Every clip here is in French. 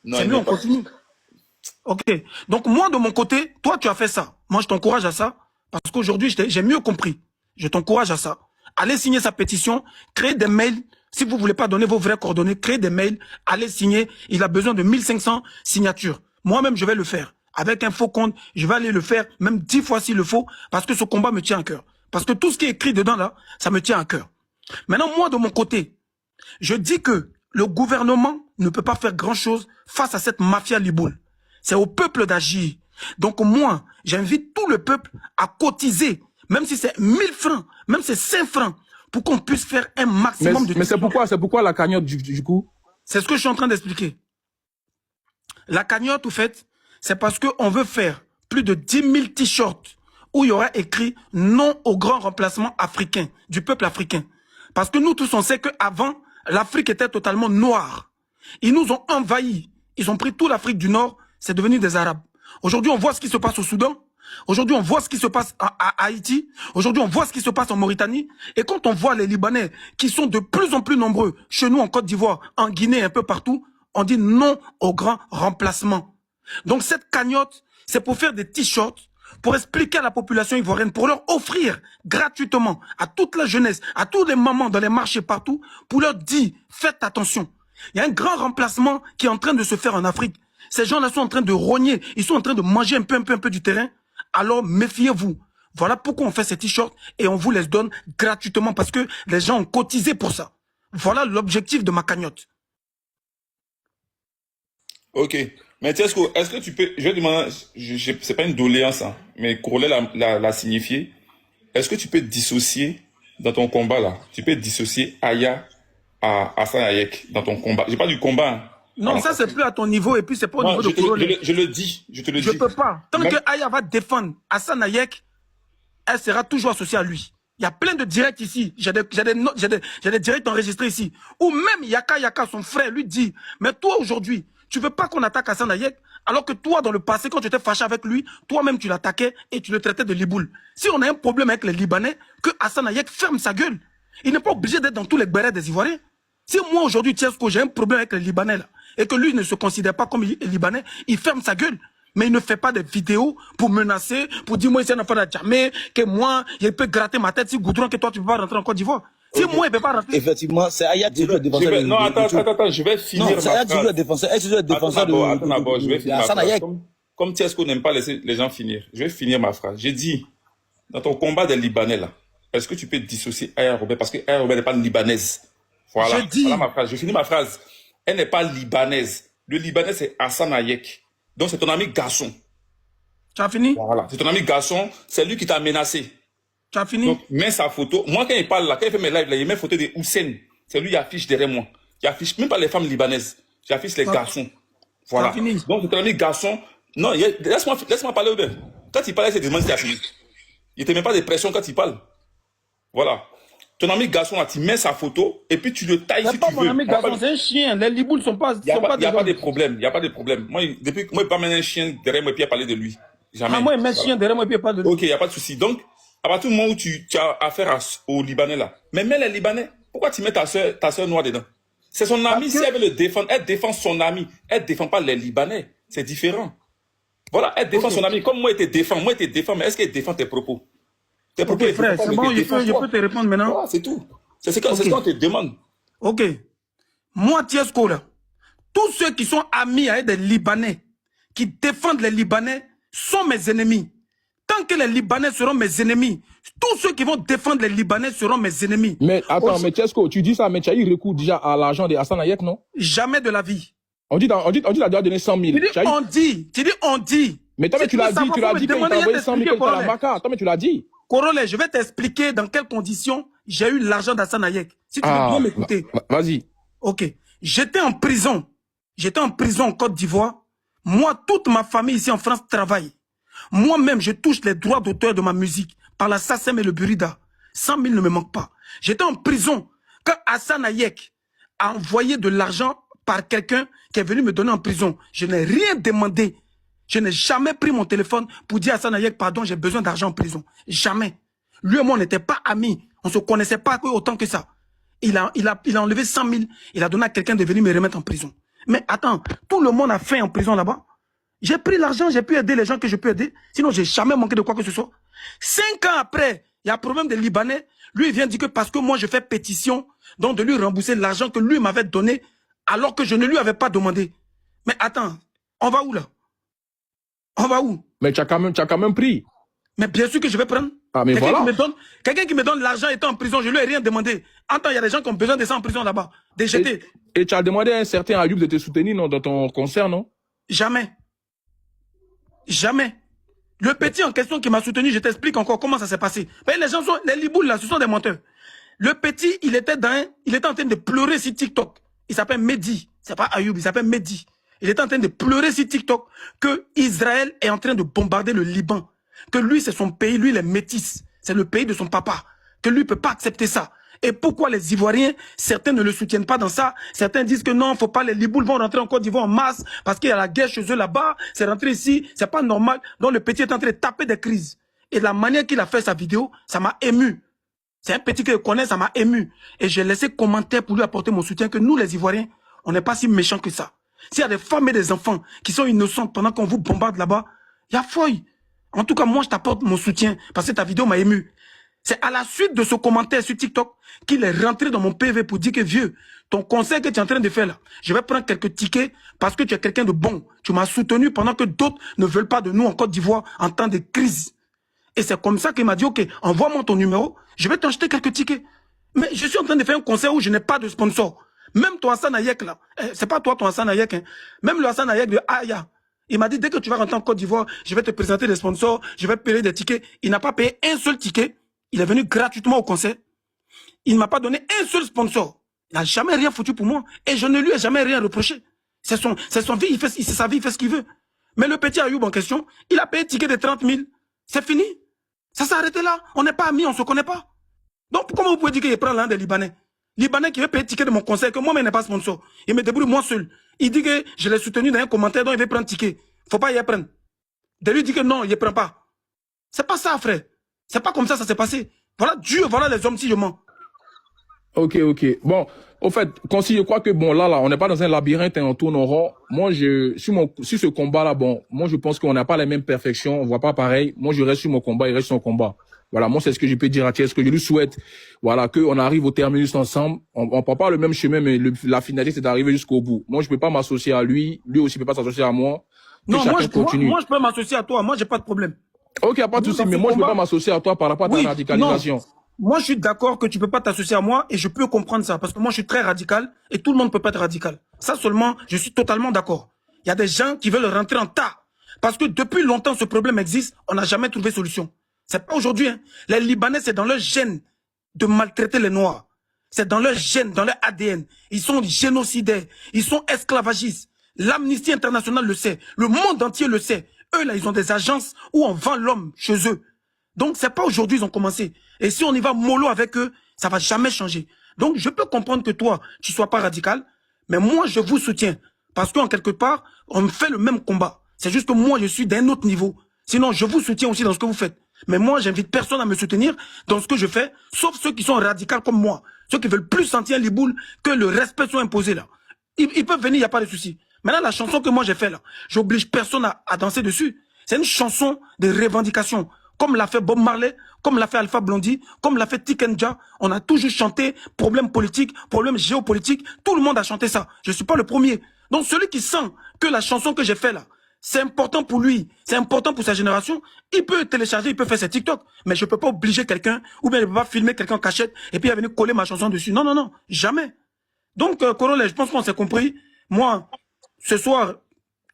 Non, C'est il mieux, n'est on pas. continue. Ok. Donc, moi, de mon côté, toi, tu as fait ça. Moi, je t'encourage à ça. Parce qu'aujourd'hui, j'ai mieux compris. Je t'encourage à ça. Allez signer sa pétition, créer des mails. Si vous ne voulez pas donner vos vraies coordonnées, créez des mails, allez signer. Il a besoin de 1500 signatures. Moi-même, je vais le faire. Avec un faux compte, je vais aller le faire, même 10 fois s'il le faut, parce que ce combat me tient à cœur. Parce que tout ce qui est écrit dedans, là, ça me tient à cœur. Maintenant, moi, de mon côté, je dis que le gouvernement ne peut pas faire grand-chose face à cette mafia liboule. C'est au peuple d'agir. Donc moi, j'invite tout le peuple à cotiser, même si c'est 1000 francs, même si c'est 5 francs, pour qu'on puisse faire un maximum de... Mais c'est pourquoi la cagnotte du coup? C'est ce que je suis en train d'expliquer. La cagnotte, au fait, c'est parce qu'on veut faire plus de 10 000 t-shirts où il y aura écrit « Non au grand remplacement africain » du peuple africain. Parce que nous tous, on sait qu'avant, l'Afrique était totalement noire. Ils nous ont envahis. Ils ont pris toute l'Afrique du Nord. C'est devenu des Arabes. Aujourd'hui, on voit ce qui se passe au Soudan. Aujourd'hui, on voit ce qui se passe à Haïti. Aujourd'hui, on voit ce qui se passe en Mauritanie. Et quand on voit les Libanais qui sont de plus en plus nombreux chez nous en Côte d'Ivoire, en Guinée, un peu partout, on dit non au grand remplacement. Donc cette cagnotte, c'est pour faire des t-shirts, pour expliquer à la population ivoirienne, pour leur offrir gratuitement à toute la jeunesse, à tous les mamans dans les marchés partout, pour leur dire, faites attention. Il y a un grand remplacement qui est en train de se faire en Afrique. Ces gens-là sont en train de rogner, ils sont en train de manger un peu du terrain. Alors méfiez-vous. Voilà pourquoi on fait ces t-shirts et on vous les donne gratuitement parce que les gens ont cotisé pour ça. Voilà l'objectif de ma cagnotte. Ok. Mais Tiesco, est-ce que tu peux, je vais demander, c'est pas une doléance, hein, mais Corollet l'a signifié. Est-ce que tu peux dissocier dans ton combat là? Tu peux dissocier Aya à Hassan Hayek dans ton combat. J'ai pas du combat. Hein. Non, Voilà. ça c'est plus à ton niveau et puis c'est pas au niveau de Corollet. Je le dis, je te le dis. Je peux pas. Tant Même... que Aya va défendre Hassan Hayek, elle sera toujours associée à lui. Il y a plein de directs ici. J'ai des directs enregistrés ici. Ou même Yaka, son frère, lui dit, mais toi aujourd'hui, tu veux pas qu'on attaque Hassan Hayek, alors que toi, dans le passé, quand tu étais fâché avec lui, toi-même, tu l'attaquais et tu le traitais de liboule. Si on a un problème avec les Libanais, que Hassan Hayek ferme sa gueule. Il n'est pas obligé d'être dans tous les bérets des Ivoiriens. Si moi, aujourd'hui, Tiesco, j'ai un problème avec les Libanais, là, et que lui ne se considère pas comme Libanais, il ferme sa gueule. Mais il ne fait pas de vidéos pour menacer, pour dire moi, c'est un enfant de Djamé, que moi, il peut gratter ma tête si Goudron, que toi, tu ne peux pas rentrer en Côte d'Ivoire. Si moi, il ne peut pas rentrer. Effectivement, c'est Aya Djibou le défenseur. Non, attends, je vais finir. Non, c'est Aya Djibou le défenseur. Elle, c'est le défenseur Attends, je vais finir ma Hassan phrase. Hayek. Comme Tiesco n'aime pas laisser les gens finir, je vais finir ma phrase. J'ai dit, dans ton combat des Libanais, là, est-ce que tu peux dissocier Aya Robert parce que Aya Robert n'est pas libanaise. Voilà. Voilà ma phrase. Je finis ma phrase. Elle n'est pas libanaise. Le Libanais, c'est Hassan Hayek. Donc, c'est ton ami garçon. Tu as fini? Voilà. C'est ton ami garçon. C'est lui qui t'a menacé. Tu as fini? Donc, mets sa photo. Moi, quand il parle là, quand il fait mes lives là, il met photo de Hussein. C'est lui qui affiche derrière moi. Il affiche même pas les femmes libanaises. J'affiche les garçons. Voilà. Tu as fini? Donc, c'est ton ami garçon. Non, laisse-moi parler, Aubert. Quand il parle, il se demande si tu as fini. Il te met pas de pression quand il parle. Voilà. Ton ami garçon, là, tu mets sa photo et puis tu le tailles si tu veux. C'est pas mon ami garçon, c'est un chien. Les liboules ne sont pas. Il n'y a pas de problème. Il n'y a pas de problème. Moi, depuis que moi, je ne pas mettre un chien derrière moi et puis parler de lui. Jamais. Ah, moi, il met un chien derrière moi et puis pas de lui. Ok, il n'y a pas de souci. Donc, à partir du moment où tu as affaire aux Libanais là, mais mets les Libanais. Pourquoi tu mets ta soeur noire dedans? C'est son ami. Si elle veut le défendre, elle défend son ami. Elle ne défend pas les Libanais. C'est différent. Voilà, elle défend son ami. Comme moi, elle te défend. Moi, elle te défend. Mais est-ce qu'elle défend tes propos? Tes propos, Ok, frère, c'est bon, je peux te répondre maintenant. Voilà, c'est tout. C'est ce qu'on te demande. Ok. Moi, Tiesco, là, tous ceux qui sont amis avec des Libanais, qui défendent les Libanais, sont mes ennemis. Tant que les Libanais seront mes ennemis, tous ceux qui vont défendre les Libanais seront mes ennemis. Mais attends, mais Tiesco, tu dis ça, mais tu as eu recours déjà à l'argent de Hassan Hayek, non? Jamais de la vie. On dit qu'il a déjà donné 100 000. Tu dis on dit. Mais toi, tu l'as dit qu'il t'a envoyé 100 000 à la Baka. Toi, mais tu l'as dit. Corollet, je vais t'expliquer dans quelles conditions j'ai eu l'argent d'Hassan Hayek. Si tu veux bien m'écouter. Vas-y. Ok. J'étais en prison. J'étais en prison en Côte d'Ivoire. Moi, toute ma famille ici en France travaille. Moi-même, je touche les droits d'auteur de ma musique par la SACEM et le Burida. 100 000 ne me manquent pas. J'étais en prison quand Hassan Hayek a envoyé de l'argent par quelqu'un qui est venu me donner en prison. Je n'ai rien demandé. Je n'ai jamais pris mon téléphone pour dire à Hassan Hayek, pardon, j'ai besoin d'argent en prison. Jamais. Lui et moi, on n'était pas amis. On ne se connaissait pas autant que ça. Il a enlevé 100 000. Il a donné à quelqu'un de venir me remettre en prison. Mais attends, tout le monde a faim en prison là-bas. J'ai pris l'argent, j'ai pu aider les gens que je peux aider. Sinon, j'ai jamais manqué de quoi que ce soit. 5 ans après, il y a un problème des Libanais. Lui, il vient dire que parce que moi, je fais pétition, donc de lui rembourser l'argent que lui m'avait donné, alors que je ne lui avais pas demandé. Mais attends, on va où là? On va où? Mais tu as quand même pris. Mais bien sûr que je vais prendre. Ah, mais Quelqu'un voilà. qui me donne l'argent étant en prison, je lui ai rien demandé. Attends, il y a des gens qui ont besoin de ça en prison là-bas. Des jetés. Et tu as demandé à un certain Ayoub de te soutenir non, dans ton concert, non? Jamais. Jamais. Le petit en question qui m'a soutenu, je t'explique encore comment ça s'est passé. Mais les gens sont, les liboules là, ce sont des menteurs. Le petit, il était en train de pleurer sur TikTok. Il s'appelle Mehdi. C'est pas Ayoub, il s'appelle Mehdi. Il était en train de pleurer sur TikTok que Israël est en train de bombarder le Liban. Que lui, c'est son pays, lui, il est métis. C'est le pays de son papa. Que lui, peut pas accepter ça. Et pourquoi les Ivoiriens, certains ne le soutiennent pas dans ça. Certains disent que non, faut pas, les Liboules vont rentrer en Côte d'Ivoire en masse parce qu'il y a la guerre chez eux là-bas. C'est rentré ici, c'est pas normal. Donc le petit est en train de taper des crises. Et la manière qu'il a fait sa vidéo, ça m'a ému. C'est un petit que je connais, ça m'a ému. Et j'ai laissé commentaire pour lui apporter mon soutien que nous, les Ivoiriens, on n'est pas si méchants que ça. S'il y a des femmes et des enfants qui sont innocents pendant qu'on vous bombarde là-bas, il y a folie. En tout cas, moi, je t'apporte mon soutien parce que ta vidéo m'a ému. C'est à la suite de ce commentaire sur TikTok qu'il est rentré dans mon PV pour dire que vieux, ton conseil que tu es en train de faire là, je vais prendre quelques tickets parce que tu es quelqu'un de bon. Tu m'as soutenu pendant que d'autres ne veulent pas de nous en Côte d'Ivoire en temps de crise. Et c'est comme ça qu'il m'a dit, ok, envoie-moi ton numéro, je vais t'acheter quelques tickets. Mais je suis en train de faire un concert où je n'ai pas de sponsor. Même ton Hassan Hayek là, c'est pas toi ton Hassan Hayek, hein. Même le Hassan Hayek de Aya, il m'a dit, dès que tu vas rentrer en Côte d'Ivoire, je vais te présenter des sponsors, je vais payer des tickets. Il n'a pas payé un seul ticket. Il est venu gratuitement au concert. Il ne m'a pas donné un seul sponsor. Il n'a jamais rien foutu pour moi. Et je ne lui ai jamais rien reproché. C'est son vie, c'est sa vie, il fait ce qu'il veut. Mais le petit Ayoub en question, il a payé un ticket de 30 000. C'est fini. Ça s'est arrêté là. On n'est pas amis, on ne se connaît pas. Donc, comment vous pouvez dire qu'il prend l'un des Libanais? Libanais qui veut payer le ticket de mon concert, que moi-même n'est pas sponsor. Il me débrouille moi seul. Il dit que je l'ai soutenu dans un commentaire, donc il veut prendre ticket. Faut pas y prendre. De lui dire que non, il ne prend pas. C'est pas ça, frère. C'est pas comme ça s'est passé. Voilà Dieu, voilà les hommes si je mens. Ok. Bon, au fait, Consi, je crois que bon, là, on n'est pas dans un labyrinthe et on tourne en rond. Moi, sur ce combat-là, bon, moi, je pense qu'on n'a pas les mêmes perfections, on voit pas pareil. Moi, je reste sur mon combat, il reste sur son combat. Voilà, moi, c'est ce que je peux dire à Thiers, ce que je lui souhaite. Voilà, qu'on arrive au terminus ensemble. On prend pas le même chemin, mais la finalité, c'est d'arriver jusqu'au bout. Moi, je peux pas m'associer à lui. Lui aussi peut pas s'associer à moi. Non, moi, je peux m'associer à toi. Moi, j'ai pas de problème. Ok, y a pas de souci, mais moi, je peux pas m'associer à toi par rapport à ta radicalisation. Non. Moi, je suis d'accord que tu peux pas t'associer à moi et je peux comprendre ça parce que moi, je suis très radical et tout le monde peut pas être radical. Ça seulement, je suis totalement d'accord. Il y a des gens qui veulent rentrer en tas parce que depuis longtemps, ce problème existe. On n'a jamais trouvé solution. C'est pas aujourd'hui, hein. Les Libanais, c'est dans leur gène de maltraiter les Noirs. C'est dans leur gène, dans leur ADN. Ils sont génocidaires. Ils sont esclavagistes. L'Amnesty internationale le sait. Le monde entier le sait. Eux, là, ils ont des agences où on vend l'homme chez eux. Donc, c'est pas aujourd'hui ils ont commencé. Et si on y va mollo avec eux, ça va jamais changer. Donc, je peux comprendre que toi, tu sois pas radical, mais moi, je vous soutiens. Parce qu'en quelque part, on fait le même combat. C'est juste que moi, je suis d'un autre niveau. Sinon, je vous soutiens aussi dans ce que vous faites. Mais moi, j'invite personne à me soutenir dans ce que je fais, sauf ceux qui sont radicaux comme moi. Ceux qui veulent plus sentir les boules que le respect soit imposé là. Ils peuvent venir, il n'y a pas de souci. Maintenant, la chanson que moi j'ai fait là, j'oblige personne à danser dessus. C'est une chanson de revendication. Comme l'a fait Bob Marley, comme l'a fait Alpha Blondy, comme l'a fait Tikenja. On a toujours chanté problème politique, problème géopolitique. Tout le monde a chanté ça. Je ne suis pas le premier. Donc celui qui sent que la chanson que j'ai fait là, c'est important pour lui, c'est important pour sa génération, il peut télécharger, il peut faire ses TikTok. Mais je ne peux pas obliger quelqu'un, ou bien je ne peux pas filmer quelqu'un en cachette, et puis il va venir coller ma chanson dessus. Non, non, non, jamais. Donc, Corolle, je pense qu'on s'est compris. Moi, ce soir,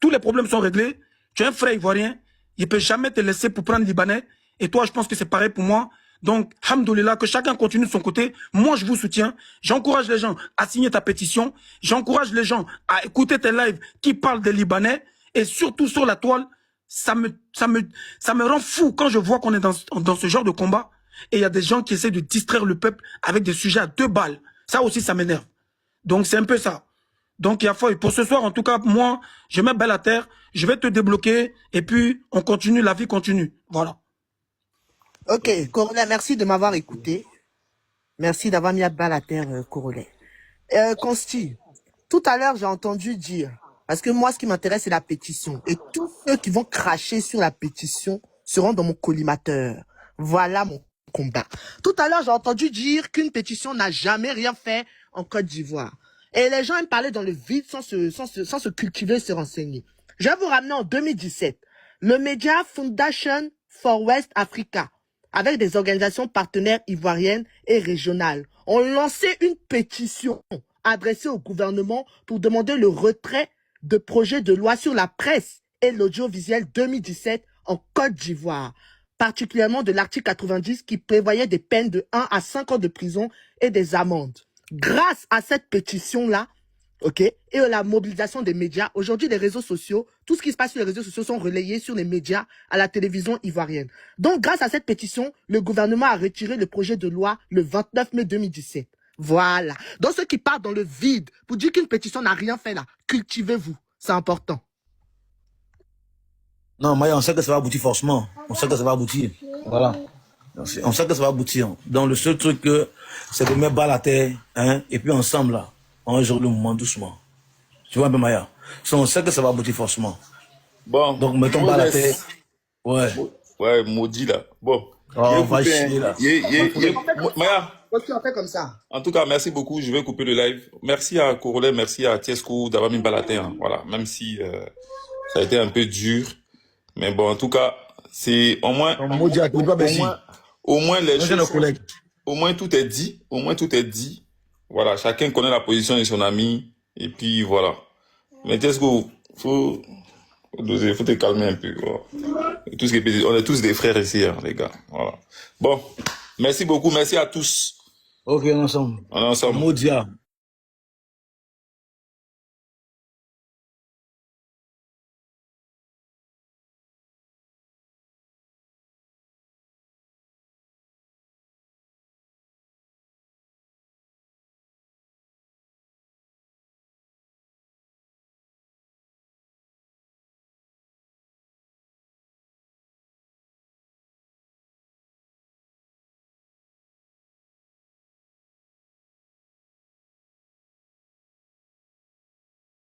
tous les problèmes sont réglés. Tu es un frère ivoirien, il ne peut jamais te laisser pour prendre Libanais. Et toi, je pense que c'est pareil pour moi. Donc, hamdoulilah, que chacun continue de son côté. Moi, je vous soutiens. J'encourage les gens à signer ta pétition. J'encourage les gens à écouter tes lives qui parlent des Libanais. Et surtout sur la toile, ça me rend fou quand je vois qu'on est dans ce genre de combat. Et il y a des gens qui essaient de distraire le peuple avec des sujets à 2 balles. Ça aussi, ça m'énerve. Donc, c'est un peu ça. Donc, il y a foi. Pour ce soir, en tout cas, moi, je mets balle à terre. Je vais te débloquer. Et puis, on continue. La vie continue. Voilà. Ok, Corolla, merci de m'avoir écouté. Merci d'avoir mis la balle à terre, Corolla. Consti, Tout à l'heure, j'ai entendu dire, parce que moi, ce qui m'intéresse, c'est la pétition. Et tous ceux qui vont cracher sur la pétition seront dans mon collimateur. Voilà mon combat. Tout à l'heure, j'ai entendu dire qu'une pétition n'a jamais rien fait en Côte d'Ivoire. Et les gens aiment parler dans le vide sans se cultiver, se renseigner. Je vais vous ramener en 2017. Le Media Foundation for West Africa, avec des organisations partenaires ivoiriennes et régionales, ont lancé une pétition adressée au gouvernement pour demander le retrait de projets de loi sur la presse et l'audiovisuel 2017 en Côte d'Ivoire, particulièrement de l'article 90 qui prévoyait des peines de 1 à 5 ans de prison et des amendes. Grâce à cette pétition-là, ok, et la mobilisation des médias, aujourd'hui les réseaux sociaux, tout ce qui se passe sur les réseaux sociaux sont relayés sur les médias à la télévision ivoirienne. Donc grâce à cette pétition, le gouvernement a retiré le projet de loi le 29 mai 2017. Voilà. Donc ceux qui partent dans le vide pour dire qu'une pétition n'a rien fait là, cultivez-vous, c'est important. Non, Maya, on sait que ça va aboutir forcément. On sait que ça va aboutir. Voilà. On sait que ça va aboutir. Donc le seul truc, c'est de mettre bas la terre, hein, et puis ensemble là, on joue le moment doucement. Tu vois un peu, Maya? On sait que ça va aboutir forcément. Bon. Donc mettons bas la terre. Ouais. Ouais, maudit là. Bon. On va chier là. Maya. On fait comme ça. En tout cas, merci beaucoup. Je vais couper le live. Merci à Corolet, merci à Tiesco d'avoir mis bas la terre. Hein. Voilà. Même si ça a été un peu dur. Mais bon, en tout cas, c'est au moins. Au moins les choses. Au moins tout est dit. Au moins tout est dit. Voilà. Chacun connaît la position de son ami. Et puis voilà. Mais Tiesco, faut te calmer un peu. Voilà. Tout ce qui est, on est tous des frères ici, hein, les gars. Voilà. Bon. Merci beaucoup. Merci à tous. Ok, on est ensemble. On est ensemble. Modia.